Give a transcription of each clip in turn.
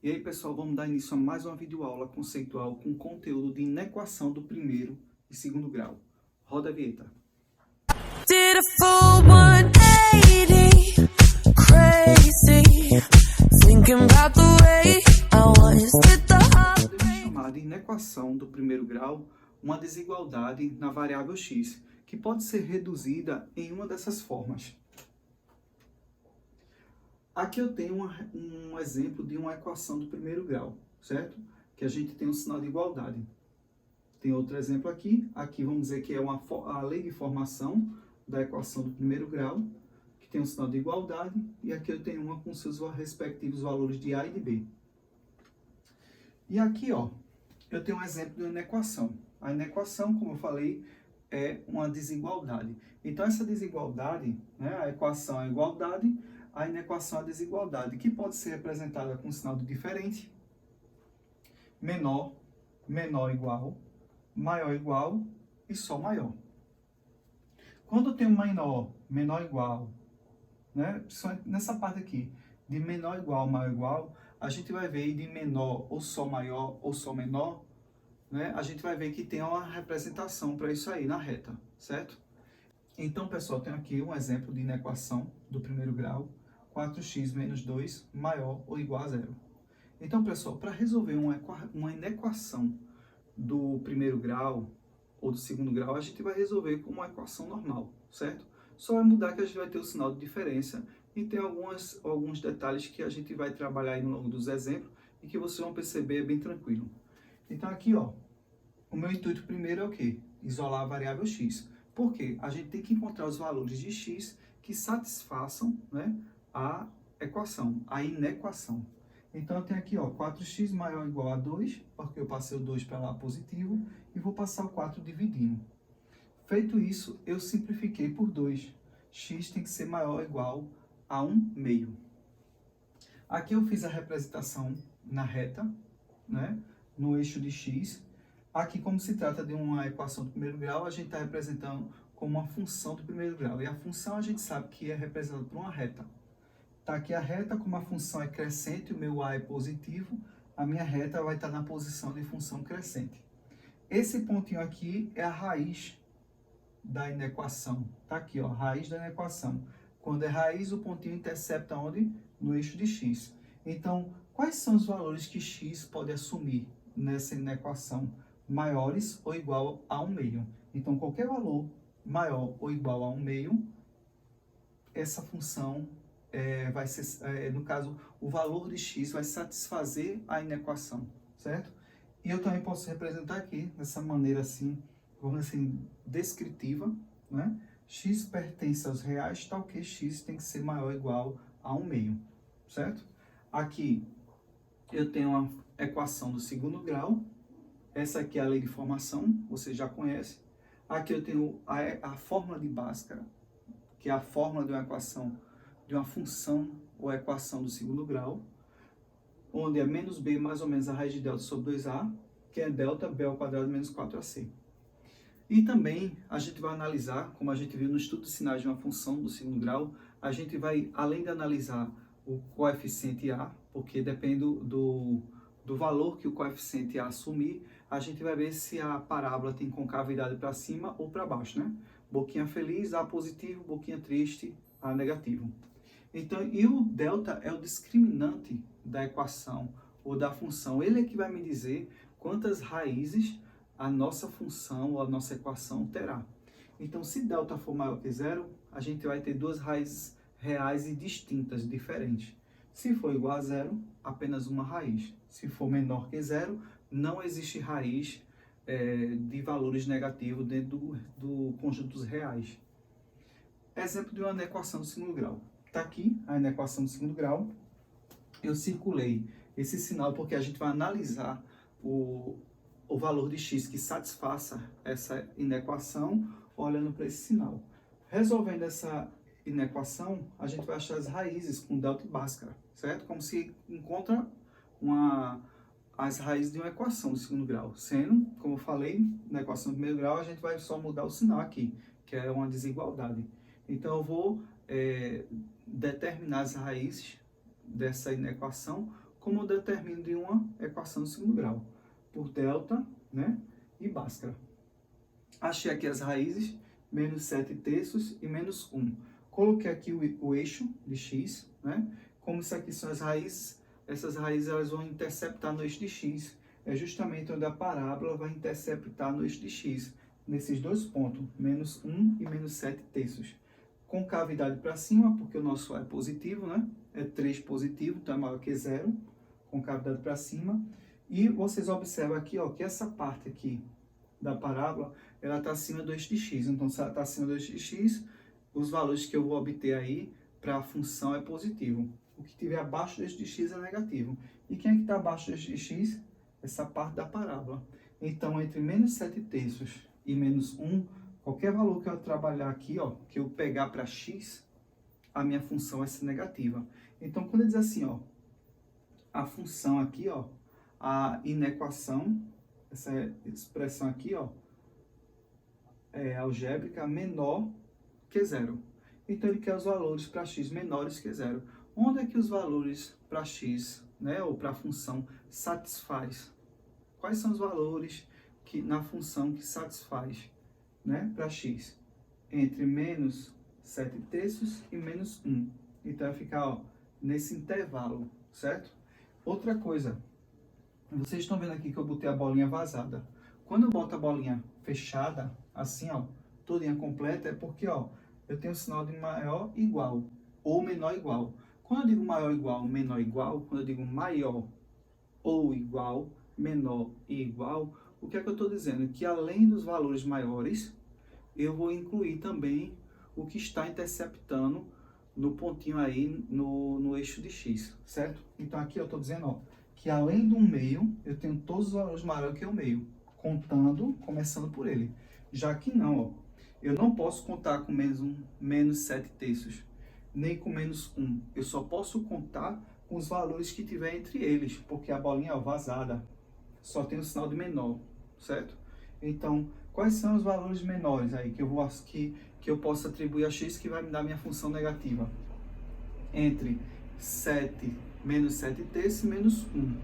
E aí, pessoal, vamos dar início a mais uma videoaula conceitual com conteúdo de inequação do primeiro e segundo grau. Roda a vinheta. Did a full 180, crazy, thinking about the way I was. Did the Podemos chamar de inequação do primeiro grau uma desigualdade na variável x, que pode ser reduzida em uma dessas formas. Aqui eu tenho um exemplo de uma equação do primeiro grau, certo? Que a gente tem um sinal de igualdade. Tem outro exemplo aqui. Aqui vamos dizer que é a lei de formação da equação do primeiro grau, que tem um sinal de igualdade. E aqui eu tenho uma com seus respectivos valores de A e de B. E aqui, ó, eu tenho um exemplo de uma inequação. A inequação, como eu falei, é uma desigualdade. Então, essa desigualdade, né, a equação é a igualdade, a inequação é a desigualdade, que pode ser representada com um sinal de diferente, menor, menor igual, maior igual e só maior. Quando eu tenho menor, menor igual, né, nessa parte aqui, de menor igual, maior igual, a gente vai ver de menor ou só maior ou só menor, né, a gente vai ver que tem uma representação para isso aí na reta, certo? Então, pessoal, tem aqui um exemplo de inequação do primeiro grau, 4x menos 2 maior ou igual a zero. Então, pessoal, para resolver uma inequação do primeiro grau ou do segundo grau, a gente vai resolver com uma equação normal, certo? Só vai mudar que a gente vai ter o sinal de diferença e tem alguns detalhes que a gente vai trabalhar aí no longo dos exemplos e que vocês vão perceber bem tranquilo. Então, aqui, ó, o meu intuito primeiro é o quê? Isolar a variável x. Por quê? A gente tem que encontrar os valores de x que satisfaçam, né, a equação, a inequação. Então, eu tenho aqui, ó, 4x maior ou igual a 2, porque eu passei o 2 para lá positivo, e vou passar o 4 dividindo. Feito isso, eu simplifiquei por 2. X tem que ser maior ou igual a 1 meio. Aqui eu fiz a representação na reta, né, no eixo de x. Aqui, como se trata de uma equação do primeiro grau, a gente está representando como uma função do primeiro grau. E a função a gente sabe que é representada por uma reta. Tá aqui a reta, como a função é crescente, o meu a é positivo, a minha reta vai estar na posição de função crescente. Esse pontinho aqui é a raiz da inequação. Tá aqui, ó, raiz da inequação. Quando é raiz, o pontinho intercepta onde? No eixo de x. Então, quais são os valores que x pode assumir nessa inequação? Maiores ou igual a 1 meio. Então, qualquer valor maior ou igual a 1 meio, essa função vai ser, no caso, o valor de x vai satisfazer a inequação, certo? E eu também posso representar aqui, dessa maneira assim, vamos dizer assim, descritiva, né? X pertence aos reais, tal que x tem que ser maior ou igual a 1 meio, certo? Aqui eu tenho uma equação do segundo grau, essa aqui é a lei de formação, você já conhece. Aqui eu tenho a fórmula de Bhaskara, que é a fórmula de uma equação, de uma função ou equação do segundo grau, onde é menos b mais ou menos a raiz de delta sobre 2a, que é delta b ao quadrado menos 4ac. E também a gente vai analisar, como a gente viu no estudo de sinais de uma função do segundo grau, a gente vai, além de analisar o coeficiente a, porque depende do valor que o coeficiente a assumir, a gente vai ver se a parábola tem concavidade para cima ou para baixo, né? Boquinha feliz, A positivo, boquinha triste, A negativo. Então, e o delta é o discriminante da equação ou da função. Ele é que vai me dizer quantas raízes a nossa função ou a nossa equação terá. Então, se delta for maior que zero, a gente vai ter duas raízes reais e distintas, diferentes. Se for igual a zero, apenas uma raiz. Se for menor que zero, não existe raiz de valores negativos dentro do conjunto dos reais. Exemplo de uma equação do segundo grau. Está aqui a inequação do segundo grau. Eu circulei esse sinal porque a gente vai analisar o valor de x que satisfaça essa inequação olhando para esse sinal. Resolvendo essa inequação, a gente vai achar as raízes com delta e Bhaskara, certo? Como se encontra as raízes de uma equação do segundo grau. Sendo, como eu falei, na equação do primeiro grau, a gente vai só mudar o sinal aqui, que é uma desigualdade. Então, eu vou determinar as raízes dessa inequação como eu determino de uma equação de segundo grau, por delta, né, e Bhaskara. Achei aqui as raízes, menos 7 terços e menos 1. Coloquei aqui o eixo de x, né? Como isso aqui são as raízes, essas raízes elas vão interceptar no eixo de x. É justamente onde a parábola vai interceptar no eixo de x, nesses dois pontos, menos 1 e menos 7 terços. Concavidade para cima, porque o nosso A é positivo, né? É 3 positivo, então é maior que 0. Concavidade para cima. E vocês observam aqui, ó, que essa parte aqui da parábola, ela está acima do eixo de x. Então, se ela está acima do eixo de x, os valores que eu vou obter aí para a função é positivo. O que estiver abaixo do eixo de x é negativo. E quem é que está abaixo do eixo de x? Essa parte da parábola. Então, entre menos 7 terços e menos 1, qualquer valor que eu trabalhar aqui, ó, que eu pegar para x, a minha função vai ser negativa. Então, quando eu dizer assim, ó, a função aqui, ó, a inequação, essa expressão aqui, ó, é algébrica menor que 0. Então, ele quer os valores para x menores que 0. Onde é que os valores para x, né, ou para a função, satisfaz? Quais são os valores que, na função que satisfaz, né, para x? Entre menos 7 terços e menos 1. Então, vai ficar, ó, nesse intervalo, certo? Outra coisa, vocês estão vendo aqui que eu botei a bolinha vazada. Quando eu boto a bolinha fechada, assim, ó, todinha completa, é porque, ó, eu tenho o sinal de maior igual ou menor igual. Quando eu digo maior igual, menor igual, quando eu digo maior ou igual, menor e igual, o que é que eu estou dizendo? Que além dos valores maiores, eu vou incluir também o que está interceptando no pontinho aí no eixo de x, certo? Então aqui eu estou dizendo, ó, que além do meio, eu tenho todos os valores maiores que o meio, contando, começando por ele. Já que não, ó, eu não posso contar com menos 7 terços, nem com menos 1. Eu só posso contar com os valores que tiver entre eles, porque a bolinha é vazada, só tem o sinal de menor, certo? Então, quais são os valores menores aí que eu posso atribuir a x que vai me dar minha função negativa? Entre 7, menos 7 terços e menos 1.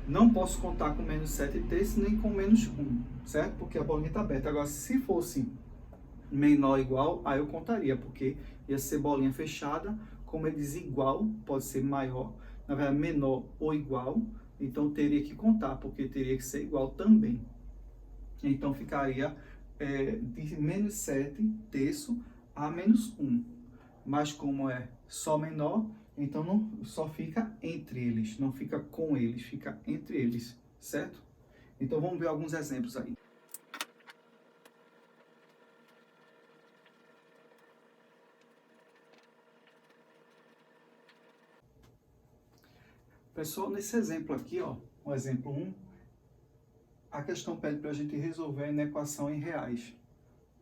Não posso contar com menos 7 terços nem com menos 1, certo? Porque a bolinha está aberta. Agora, se fosse menor ou igual, aí eu contaria, porque ia ser bolinha fechada. Como ele diz igual, pode ser maior, na verdade menor ou igual, então teria que contar, porque teria que ser igual também. Então ficaria de menos 7 terço a menos 1. Mas como é só menor, então não, só fica entre eles, não fica com eles, fica entre eles, certo? Então vamos ver alguns exemplos aí. Pessoal, nesse exemplo aqui, ó, o exemplo 1, a questão pede para a gente resolver a equação em reais.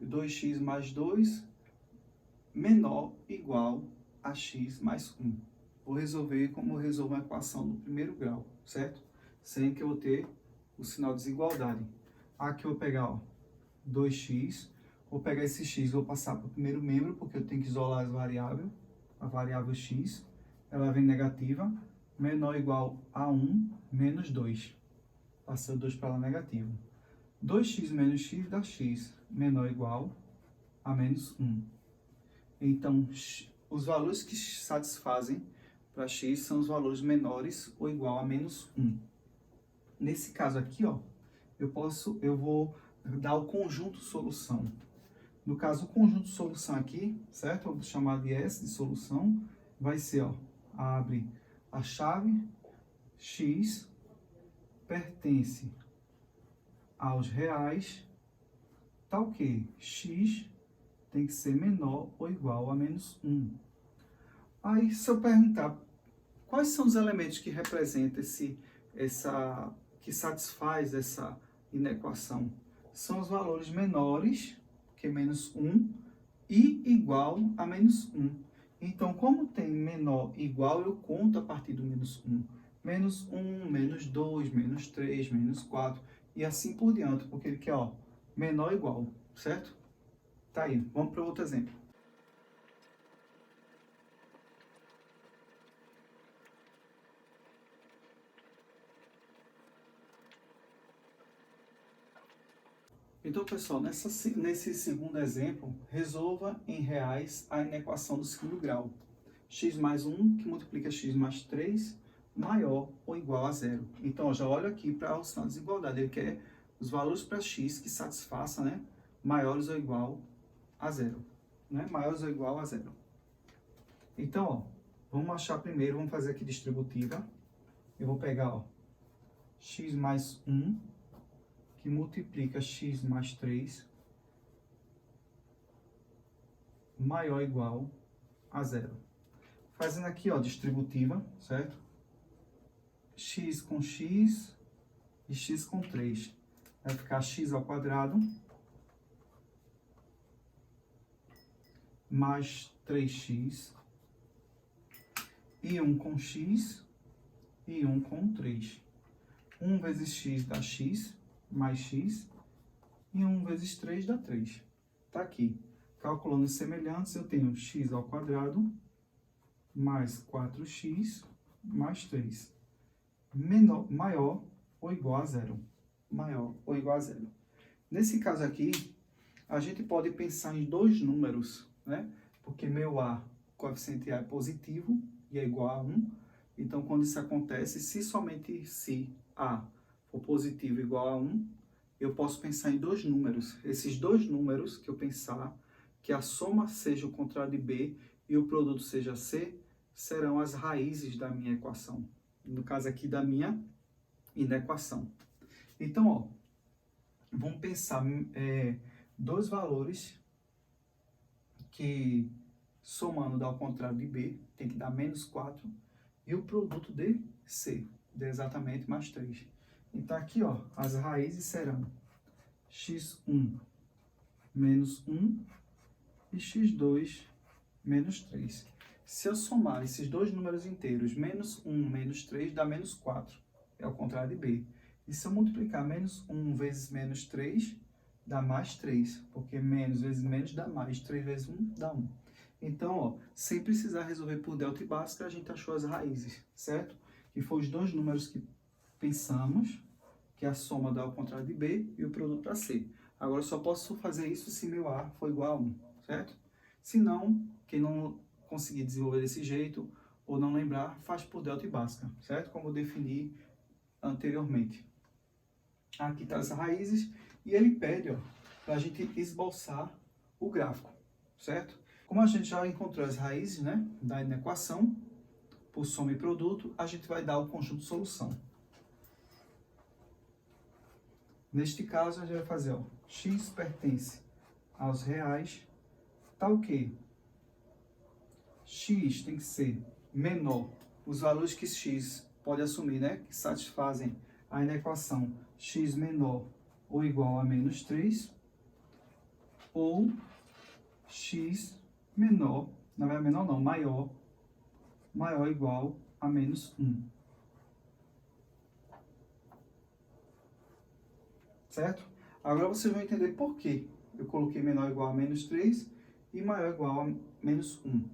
2x mais 2 menor igual a x mais 1. Vou resolver como eu resolvo uma equação do primeiro grau, certo? Sem que eu ter o sinal de desigualdade. Aqui eu vou pegar, ó, 2x, vou pegar esse x, vou passar para o primeiro membro, porque eu tenho que isolar as variáveis. A variável x, ela vem negativa, menor ou igual a 1 menos 2. Passei o 2 para lá negativo. 2x menos x dá x, menor ou igual a menos 1. Então, os valores que satisfazem para x são os valores menores ou igual a menos 1. Nesse caso aqui, ó, eu vou dar o conjunto solução. No caso, o conjunto solução aqui, certo? Eu vou chamar de S de solução. Vai ser, ó, abre a chave, x pertence aos reais, tal que x tem que ser menor ou igual a menos 1. Aí, se eu perguntar quais são os elementos que representam que satisfaz essa inequação, são os valores menores que menos 1 e igual a menos 1. Então, como tem menor e igual, eu conto a partir do menos 1. Menos 1, menos 2, menos 3, menos 4 e assim por diante, porque ele quer, ó, menor ou igual, certo? Tá aí, vamos para outro exemplo. Então, pessoal, nesse segundo exemplo, resolva em reais a inequação do segundo grau. X mais 1, que multiplica x mais 3, maior ou igual a zero. Então, ó, já olho aqui para o sinal de desigualdade. Ele quer os valores para x que satisfaçam, né, maiores ou igual a zero. Né? Maiores ou igual a zero. Então, ó, vamos achar primeiro, vamos fazer aqui distributiva. Eu vou pegar, ó, x mais 1, que multiplica x mais 3, maior ou igual a zero. Fazendo aqui, ó, distributiva, certo? X com x e x com 3. Vai ficar x ao quadrado mais 3x e 1 com x e 1 com 3. 1 vezes x dá x, mais x, e 1 vezes 3 dá 3. Tá aqui. Calculando os semelhantes, eu tenho x ao quadrado mais 4x mais 3. Maior ou igual a zero. Maior ou igual a zero. Nesse caso aqui, a gente pode pensar em dois números, né? Porque meu A, o coeficiente A é positivo e é igual a 1. Então, quando isso acontece, se somente se A for positivo igual a 1, eu posso pensar em dois números. Esses dois números que eu pensar, que a soma seja o contrário de B e o produto seja C, serão as raízes da minha equação. No caso aqui, da minha inequação. Então, ó, vamos pensar dois valores que, somando, dá o contrário de B, tem que dar menos 4, e o produto de C, dá exatamente mais 3. Então, aqui, ó, as raízes serão x1 menos 1 e x2 menos 3. Se eu somar esses dois números inteiros, menos 1 menos 3 dá menos 4, é o contrário de B. E se eu multiplicar menos 1 vezes menos 3, dá mais 3, porque menos vezes menos dá mais, 3 vezes 1 dá 1. Então, ó, sem precisar resolver por delta e básica, a gente achou as raízes, certo? Que foram os dois números que pensamos, que a soma dá o contrário de B e o produto dá C. Agora, eu só posso fazer isso se meu A for igual a 1, certo? Se não, quem não conseguir desenvolver desse jeito ou não lembrar, faz por delta e básica, certo? Como eu defini anteriormente. Aqui está as raízes e ele pede para a gente esboçar o gráfico, certo? Como a gente já encontrou as raízes, né, da inequação, por soma e produto, a gente vai dar o conjunto de solução. Neste caso, a gente vai fazer, ó, x pertence aos reais, tal que x tem que ser menor, os valores que x pode assumir, né, que satisfazem a inequação x menor ou igual a menos 3, ou x menor, não é menor não, maior ou igual a menos 1. Certo? Agora vocês vão entender por que eu coloquei menor ou igual a menos 3 e maior ou igual a menos 1.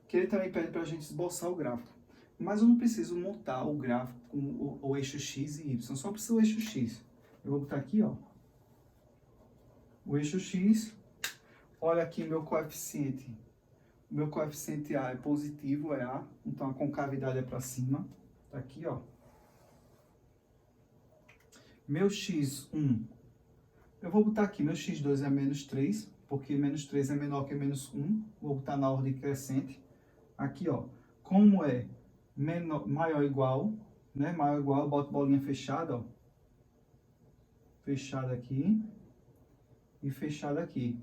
Que ele também pede para a gente esboçar o gráfico. Mas eu não preciso montar o gráfico com o eixo x e y, só preciso o eixo x. Eu vou botar aqui, ó, o eixo x. Olha aqui meu coeficiente. O meu coeficiente A é positivo, é A, então a concavidade é para cima. Tá aqui, ó. Meu x1, eu vou botar aqui, meu x2 é menos 3, porque menos 3 é menor que menos 1. Vou botar na ordem crescente. Aqui, ó, como é maior ou igual, né? Maior ou igual, eu boto bolinha fechada, ó. Fechada aqui e fechada aqui.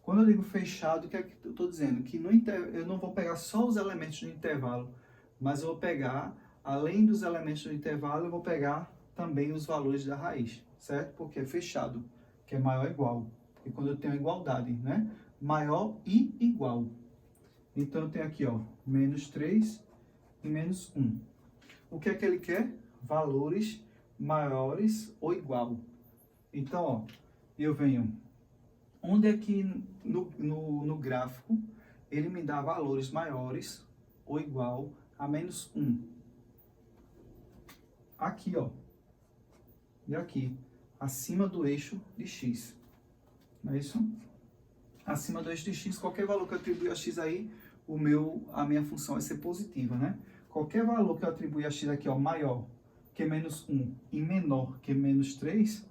Quando eu digo fechado, o que é que eu estou dizendo? Que eu não vou pegar só os elementos do intervalo, mas eu vou pegar, além dos elementos do intervalo, eu vou pegar também os valores da raiz, certo? Porque é fechado, que é maior ou igual. E quando eu tenho igualdade, né? Maior e igual. Então, eu tenho aqui, ó, menos 3 e menos 1. O que é que ele quer? Valores maiores ou igual. Então, ó, eu venho... Onde é que no gráfico ele me dá valores maiores ou igual a menos 1? Aqui, ó. E aqui, acima do eixo de x. não é isso? Acima do eixo de x, qualquer valor que eu atribuir a x aí, a minha função vai ser positiva, né? Qualquer valor que eu atribuir a x aqui, ó, maior que menos 1 e menor que menos 3,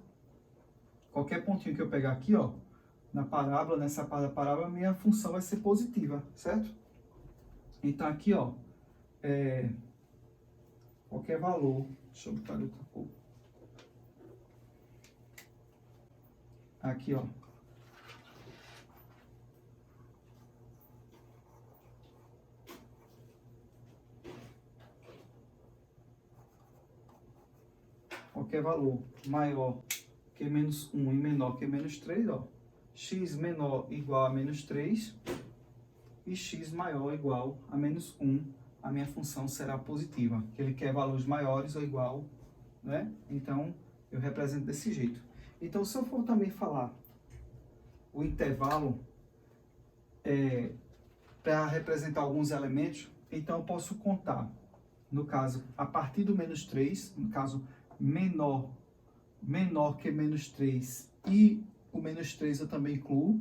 qualquer pontinho que eu pegar aqui, ó, na parábola, nessa parábola, minha função vai ser positiva, certo? Então aqui, ó, qualquer valor, deixa eu botar de outra cor. Aqui, ó. Qualquer valor maior que menos 1 e menor que menos 3, ó. X menor igual a menos 3 e x maior igual a menos 1. A minha função será positiva, que ele quer valores maiores ou igual, né? Então, eu represento desse jeito. Então, se eu for também falar o intervalo para representar alguns elementos, então eu posso contar, no caso, a partir do menos 3, no caso, menor que menos 3 e o menos 3 eu também incluo,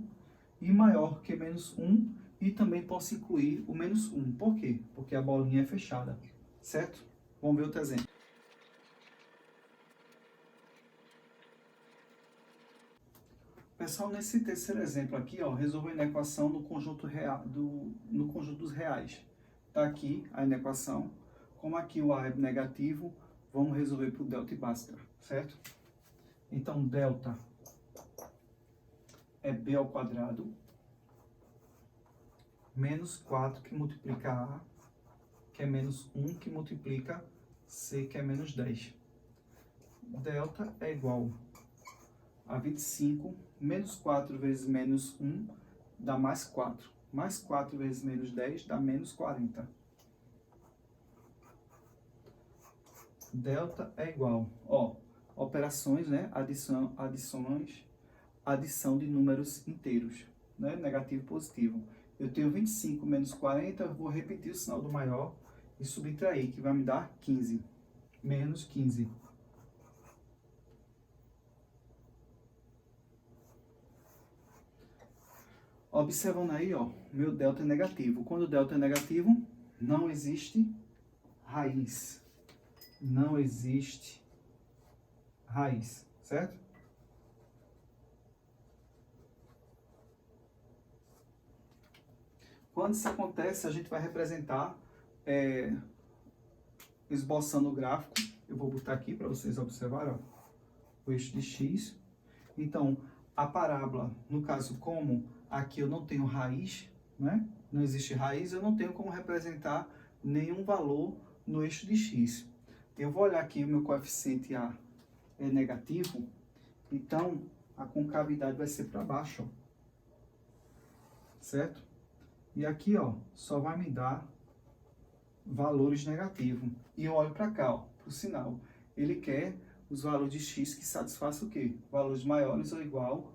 e maior que menos 1 e também posso incluir o menos 1. Por quê? Porque a bolinha é fechada, certo? Vamos ver outro exemplo. Pessoal, nesse terceiro exemplo aqui, ó, resolvendo a equação no conjunto dos reais. Tá aqui a equação. Como aqui o A é negativo, vamos resolver por delta e Bhaskara, certo? Então, delta é B ao quadrado, menos 4 que multiplica A, que é menos 1 que multiplica C, que é menos 10. Delta é igual a 25, menos 4 vezes menos 1 dá mais 4. Mais 4 vezes menos 10 dá menos 40. Delta é igual, ó, operações, né? Adição de números inteiros, né? Negativo e positivo. Eu tenho 25 menos 40, vou repetir o sinal do maior e subtrair, que vai me dar 15. Menos 15. Observando aí, ó, meu delta é negativo. Quando o delta é negativo, não existe raiz. Não existe raiz, certo? Quando isso acontece, a gente vai representar esboçando o gráfico. Eu vou botar aqui para vocês observarem, ó, o eixo de x. Então, a parábola, no caso, como aqui eu não tenho raiz, né? Não existe raiz, eu não tenho como representar nenhum valor no eixo de x. Eu vou olhar aqui, o meu coeficiente A é negativo, então a concavidade vai ser para baixo, ó. Certo? E aqui, ó, só vai me dar valores negativos. E eu olho para cá, ó, para o sinal. Ele quer os valores de x que satisfaçam o quê? Valores maiores ou igual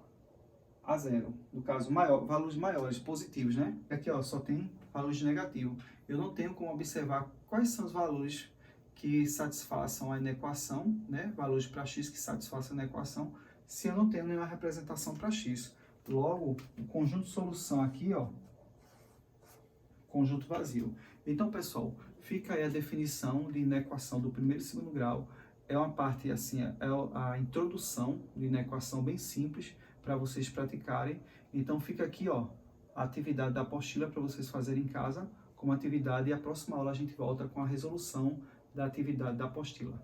a zero. No caso, valores maiores, positivos, né? Aqui, ó, só tem valores negativos. Eu não tenho como observar quais são os valores que satisfaçam a equação, né? Valores para x que satisfaçam a equação, se eu não tenho nenhuma representação para x. Logo, o conjunto de solução aqui, ó, conjunto vazio. Então, pessoal, fica aí a definição de inequação do primeiro e segundo grau. É uma parte, assim, é a introdução de inequação bem simples para vocês praticarem. Então, fica aqui, ó, a atividade da apostila para vocês fazerem em casa como atividade, e a próxima aula a gente volta com a resolução da atividade da apostila.